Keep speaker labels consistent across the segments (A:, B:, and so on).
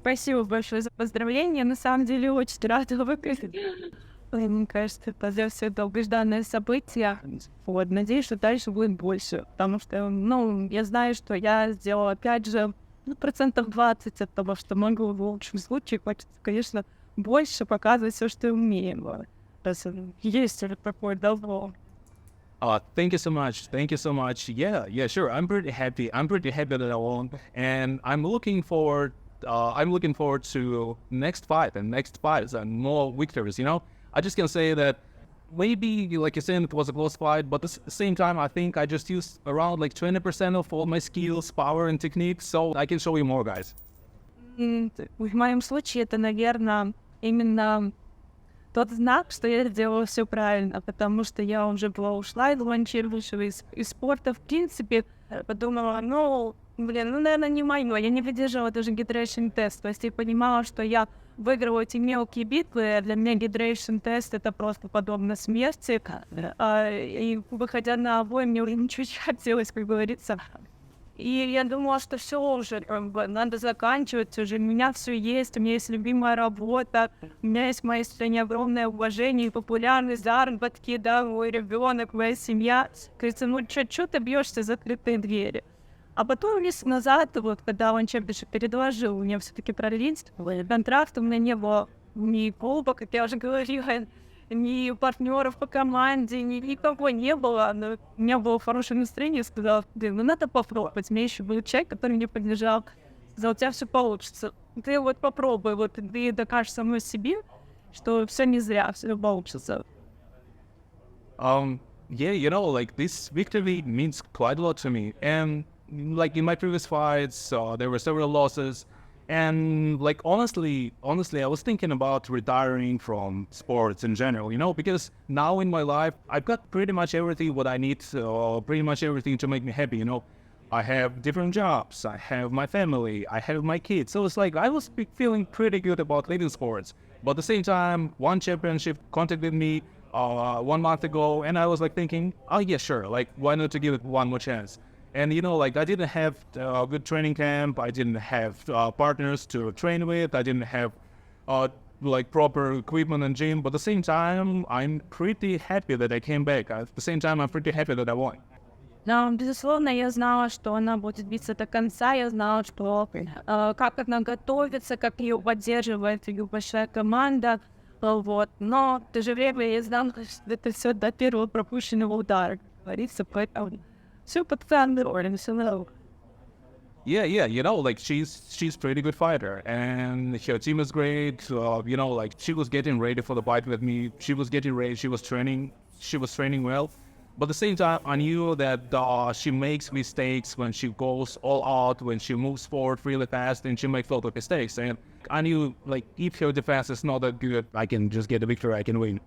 A: Спасибо большое за поздравления. На самом деле очень рада выиграть. Мне кажется, это все долгожданное событие. Вот, надеюсь, что дальше будет больше. Потому что, я знаю, что я сделала, опять же, 20% от того, что могу в лучшем случае. Хочется, конечно, больше показывать все, что умеем. Есть такое добро.
B: Thank you so much. Thank you so much. Yeah, sure. I'm pretty happy. I'm pretty happy that I won, and I'm looking forward. I'm looking forward to next fight and more victories. I just can say that maybe, like you're saying, it was a close fight, but at the same time, I think I just used around like 20% of all my skills, power, and technique, so I can show you more, guys.
A: В моем случае это, наверное, именно тот знак, что я сделала все правильно, потому что я уже была ушла из волонтирования, из спорта, в принципе, подумала, наверное, не мое, я не выдержала даже hydration тест, то есть я понимала, что я выиграла эти мелкие битвы, для меня hydration тест это просто подобно смерти, и выходя на бой, мне уже ничего не хотелось, как говорится. И я думала, что все уже, надо заканчивать, уже у меня все есть, у меня есть любимая работа, у меня есть в моей стране огромное уважение и популярность, заработки, мой ребенок, моя семья. Говорится, что ты бьешься за закрытые двери? А потом месяц назад, когда он чем-то предложил мне все-таки продлить контракт, у меня не было ни клуба, как я уже говорила, ни партнеров по команде, никого не было, но у меня было хорошее настроение, я сказала, надо попробовать. У меня еще был человек, который мне поддержал, сказал, у тебя все получится. Ты попробуй, ты докажешь самой себе, что все не зря, все получится.
B: Yeah, this victory means quite a lot to me, and like in my previous fights, there were several losses. And honestly, I was thinking about retiring from sports in general, because now in my life, I've got pretty much everything what I need, pretty much everything to make me happy, I have different jobs, I have my family, I have my kids. So it's like I was feeling pretty good about leaving sports. But at the same time, one championship contacted me 1 month ago, and I was thinking, oh yeah, sure, why not to give it one more chance? And I didn't have a good training camp. I didn't have partners to train with. I didn't have proper equipment and gym. But at the same time, I'm pretty happy that I came back. At the same time, I'm pretty happy that I won.
A: Но, безусловно, я знала, что она будет биться до конца. Я знала, что как она готовится, как ее поддерживает ее большая команда. Но в то же время я знала, что это все до первого пропущенного удара, как говорится, поэтому все под контролем, все нормально.
B: Yeah, she's pretty good fighter, and her team is great. She was getting ready for the fight with me. She was getting ready. She was training well. But at the same time, I knew that she makes mistakes when she goes all out, when she moves forward really fast, and she makes a lot of mistakes. And I knew, if her defense is not that good, I can just get a victory. I can win.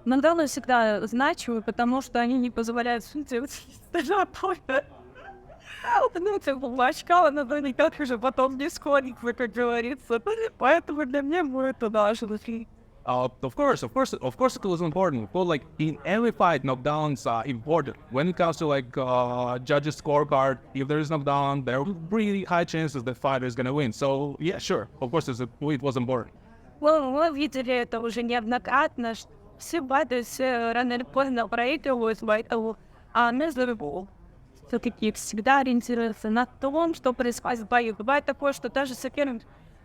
A: Нокдауны всегда значимы, потому что они не позволяют делать даже опорно. Башка, она никак уже потом не сходится, как говорится. Поэтому для меня будет важно.
B: Of course, it was important. But in every fight, knockdowns are important. When it comes to judges' scorecard, if there is knockdown, there are really high chances the fighter is gonna win. So yeah, sure, of course it was important.
A: Мы видели это уже неоднократно. Все бады, все рано или поздно проигрывают, поэтому между все-таки всегда ориентируются на том, что происходит в бою. Бывает такое, что даже соперник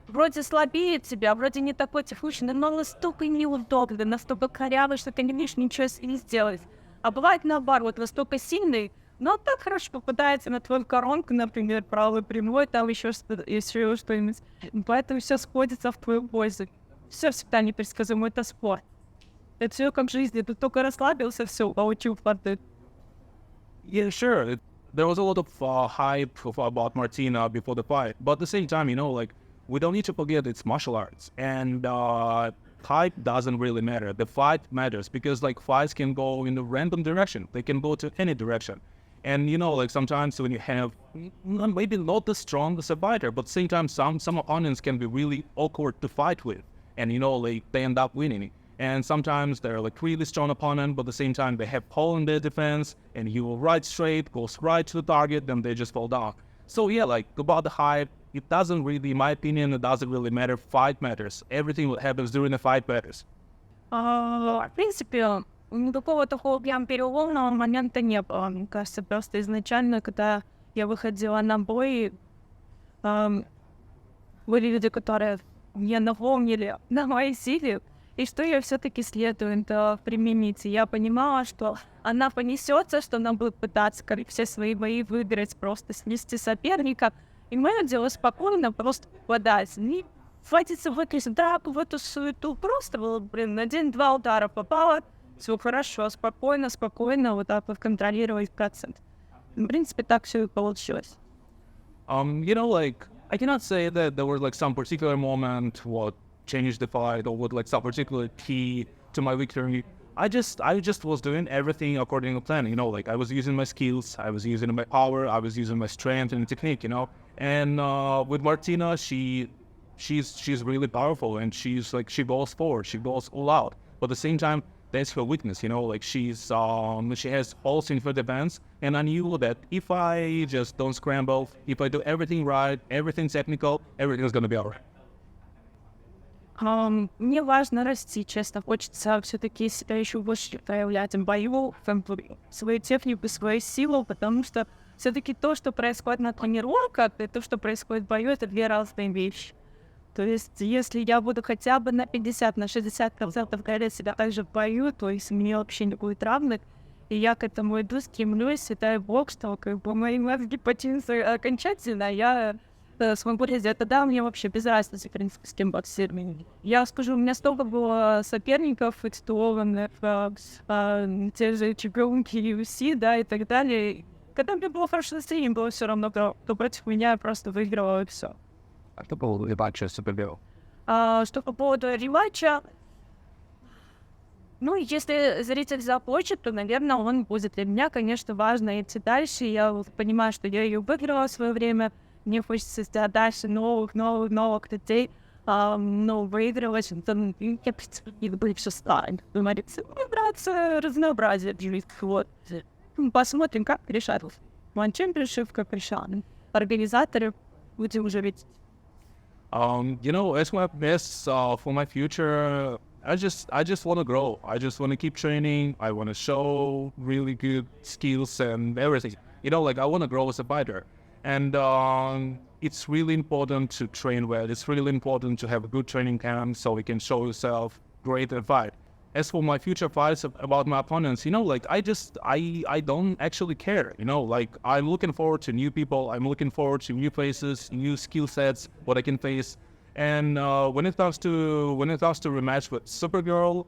A: вроде слабее тебя, вроде не такой техничный, но настолько неудобно, настолько корявый, что ты не можешь ничего с ним сделать. А бывает наоборот, настолько сильный, но так хорошо попадается на твою коронку, например, правый прямой, там еще что-нибудь. Поэтому все сходится в твою пользу. Все всегда непредсказуемо, это спорт. Это все как в жизни, ты только расслабился, все, получил форты.
B: Yeah, sure. There was a lot of hype about Martyna before the fight. But at the same time, we don't need to forget it's martial arts. And hype doesn't really matter. The fight matters because, fights can go in a random direction. They can go to any direction. And, sometimes when you have maybe not the strongest fighter, but at the same time, some opponents can be really awkward to fight with. And, they end up winning. And sometimes they're really strong opponent, but at the same time they have hole in their defense, and you will right straight, goes right to the target, then they just fall down. So yeah, about the hype, it doesn't really, in my opinion, it doesn't really matter. Fight matters. Everything that happens during the fight matters.
A: В принципе, никакого такого прям переломного момента не было. Мне кажется, просто изначально, когда я выходила на бой, были люди, которые мне напомнили на моей силе, и что ее все-таки следует применить. И я понимала, что она понесется, что она будет пытаться все свои бои выиграть, просто снести соперника. И мое дело спокойно просто попадать. Не хватится выиграть драку в эту суету. Просто, один-два удара попало, все хорошо, спокойно, вот так вот контролировать процент. В принципе, так все и получилось.
B: Like, I cannot say that there was like some particular moment what changed the fight or what like some particular key to my victory. I just was doing everything according to plan. Like I was using my skills, I was using my power, I was using my strength and technique. And with Martyna, she's really powerful and she goes forward, she goes all out. But at the same time, that's her weakness. Like she has holes in her defense, and I knew that if I just don't scramble, if I do everything right, everything technical, everything's gonna be alright.
A: Мне важно расти, честно. Хочется все-таки себя еще больше проявлять в бою, свою технику, свою силу, потому что все-таки то, что происходит на тренировках, и то, что происходит в бою, это две разные вещи. То есть, если я буду хотя бы на 50, на 60% проявлять себя также в бою, то есть мне вообще не будет равных, и я к этому иду, стремлюсь, и дай бог, что мои мозги потянутся окончательно, я смогу сделать. Тогда мне вообще без разницы, в принципе, с кем боксировать. Я скажу, у меня столько было соперников титулованных, те же чемпионки UFC, да, и так далее. Когда мне было хорошо настроение, было все равно, кто против меня просто выигрывал, и все.
B: А что по поводу реванча Супербел?
A: Что по поводу реванча, если зритель захочет, то, наверное, он будет. Для меня, конечно, важно идти дальше. Я понимаю, что я ее выиграла в свое время. Мне хочется сделать дальше новых людей, выигрывать. Я, в принципе, не люблю все старое. Говорится, нравится разнообразие в жизни. Вот. Посмотрим, как решат. One Championship, как решат. Организаторы будем уже видеть.
B: As my best for my future, I just want to grow. I just want to keep training. I want to show really good skills and everything. Like I want to grow as a fighter. And it's really important to train well. It's really important to have a good training camp so you can show yourself great and fight. As for my future fights about my opponents, like I don't actually care. Like I'm looking forward to new people. I'm looking forward to new faces, new skill sets, what I can face. And when it comes to rematch with Supergirl,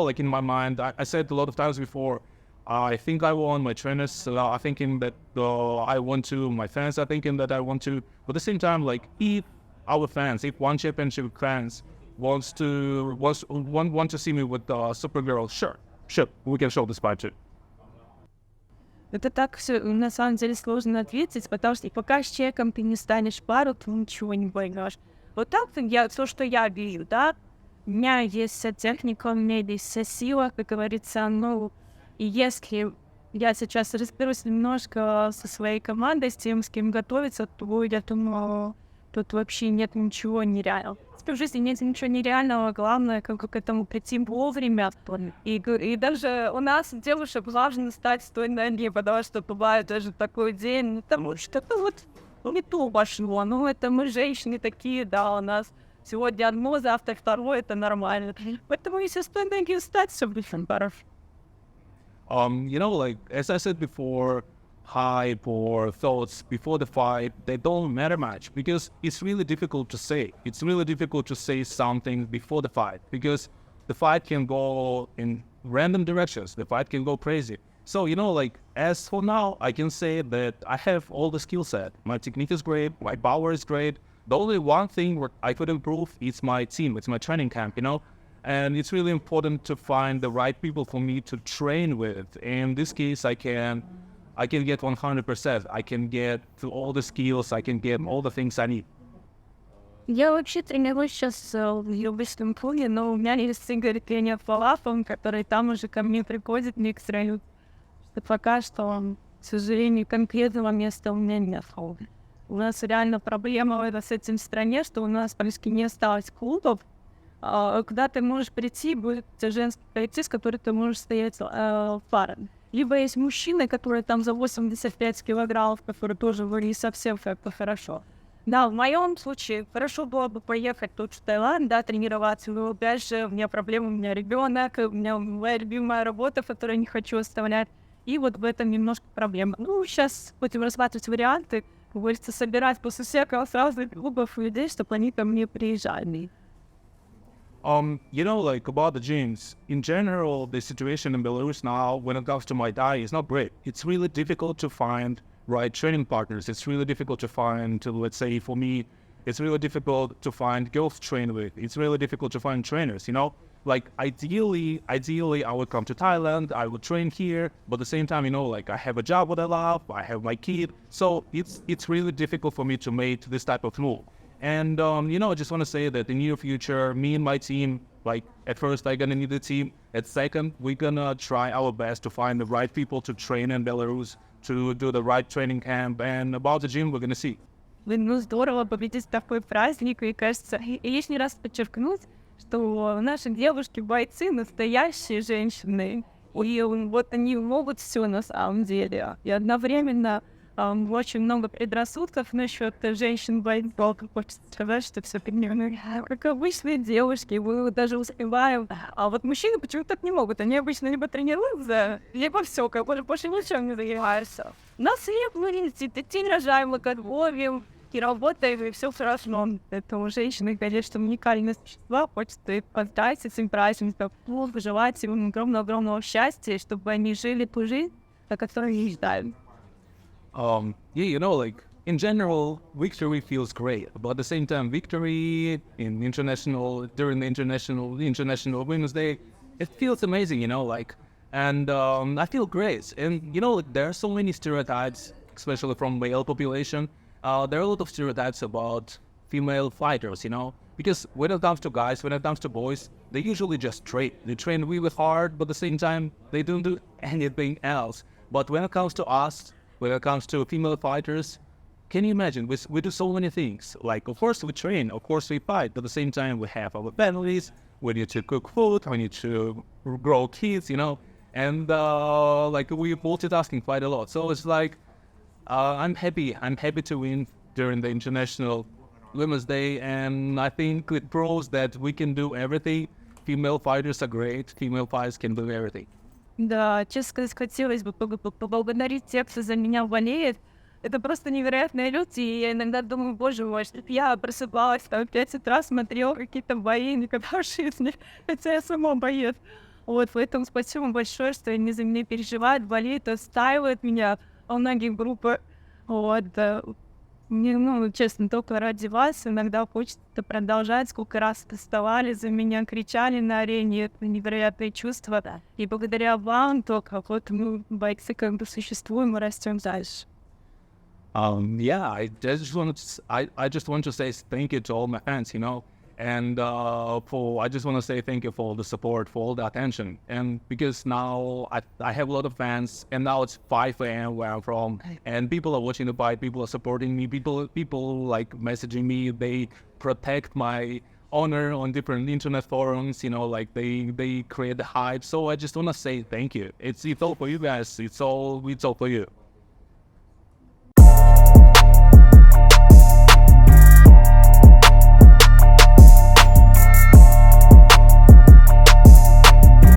B: like in my mind, I said a lot of times before, I think I won. My trainers are thinking that I want to. My fans are thinking that I want to. But at the same time, like if our fans, if One Championship fans want to see me with Supergirl, sure, we can show this fight too.
A: Это так все на самом деле сложно ответить, потому что пока с человеком ты не станешь пару, ты ничего не поймешь. Вот так то, что я вижу, да, у меня есть вся техника, у меня есть вся сила, как говорится, и если я сейчас разберусь немножко со своей командой, с тем, с кем готовиться, то я думаю, тут вообще нет ничего нереального. В жизни нет ничего нереального, главное, как к этому прийти вовремя. И даже у нас, девушек, важно стать с той ноги, потому что бывает даже такой день, потому что не то пошло. Это мы женщины такие, да, у нас сегодня одно, завтра второе, это нормально. Поэтому если с той ноги встать, все будет хорошо.
B: Like as I said before, hype or thoughts before the fight, they don't matter much because it's really difficult to say. It's really difficult to say something before the fight because the fight can go in random directions. The fight can go crazy. So, like as for now, I can say that I have all the skill set. My technique is great. My power is great. The only one thing what I could improve is my team. It's my training camp, And it's really important to find the right people for me to train with. In this case, I can get 100%. I can get to all the skills. I can get all the things I need.
A: Я вообще тренируюсь сейчас в любительском клубе, но у меня есть Ekaterina Vanderyeva, который там уже ко мне приходит некоторые. Пока что, к сожалению, конкретного места у меня нет. У нас реально проблема с этим в стране, что у нас практически не осталось клубов, куда ты можешь прийти, будет женский коллектив, с которым ты можешь стоять в паре. Либо есть мужчины, которые там за 85 килограммов, которые тоже были совсем как-то хорошо. Да, в моем случае хорошо было бы поехать тут в Таиланд, да, тренироваться, но опять же, у меня проблема, у меня ребенок, у меня моя любимая работа, которую я не хочу оставлять, и вот в этом немножко проблема. Ну, сейчас будем рассматривать варианты, как говорится, собирать после всякого сразу клубов людей, чтобы они ко мне приезжали.
B: You know, like about the gyms, in general, the situation in Belarus now, when it comes to Muay Thai, is not great. It's really difficult to find right training partners. It's really difficult to find, let's say, for me, it's really difficult to find girls to train with. It's really difficult to find trainers, you know? Like, ideally, I would come to Thailand, I would train here, but at the same time, you know, like, I have a job that I love, I have my kid, so it's really difficult for me to make this type of move. And, you know, I just want to say that in the near future, me and my team, like, at first, I'm going to need a team. At second, we're going to try our best to find the right people to train in Belarus, to do the right training camp. And about the gym, we're going to see.
A: Ну, здорово победить такой праздник, и, кажется, и лишний раз подчеркнуть, что наши девушки-бойцы настоящие женщины, и вот они могут все на самом деле. И одновременно очень много предрассудков насчет женщин-бойцов. Хочется сказать, что все примерно как обычные девушки, мы даже успеваем. А вот мужчины почему-то так не могут. Они обычно либо тренируются, либо все, как бы больше ничем не занимаются. У нас детей рожаем, мы готовим, и работаем, и все хорошо. Это у женщины, конечно, уникальные существа. Хочется их поздравить с этим праздником, пожелать им огромного-огромного счастья, чтобы они жили ту жизнь, о которой они мечтают.
B: Yeah, you know, like, in general, victory feels great, but at the same time, victory during the International Women's Day, it feels amazing, you know, like, and I feel great. And, you know, like, there are so many stereotypes, especially from male population. There are a lot of stereotypes about female fighters, you know, because when it comes to guys, when it comes to boys, they usually just train. They train really hard, but at the same time, they don't do anything else. But when it comes to us, when it comes to female fighters, can you imagine? We do so many things. Like, of course, we train, of course, we fight, but at the same time, we have our families, we need to cook food, we need to grow kids, you know, and like, we're multitasking quite a lot. So it's like, I'm happy to win during the International Women's Day, and I think it proves that we can do everything. Female fighters are great, female fighters can do everything.
A: Да, честно сказать, хотелось бы поблагодарить тех, кто за меня болеет. Это просто невероятные люди, и я иногда думаю, боже мой, что я просыпалась там в 5 утра, смотрела какие-то бои никогда в жизни, хотя я сама боец. Вот, поэтому спасибо большое, что они за меня переживают, болеют, отстаивают меня во многих группах. Вот, мне, ну, честно, только ради вас иногда хочется продолжать, сколько раз вставали за меня, кричали на арене, это невероятные чувства. И благодаря вам только вот мы, бойцы, как бы существуем и растем дальше.
B: Yeah, I just want to say thank you to all my fans, you know, and I just want to say thank you for all the support, for all the attention, and because now I have a lot of fans, and now it's 5 a.m. where I'm from, and people are watching the fight, people are supporting me, people like messaging me, they protect my honor on different internet forums, you know, like they create the hype. So I just want to say thank you. It's all for you guys. It's all for you.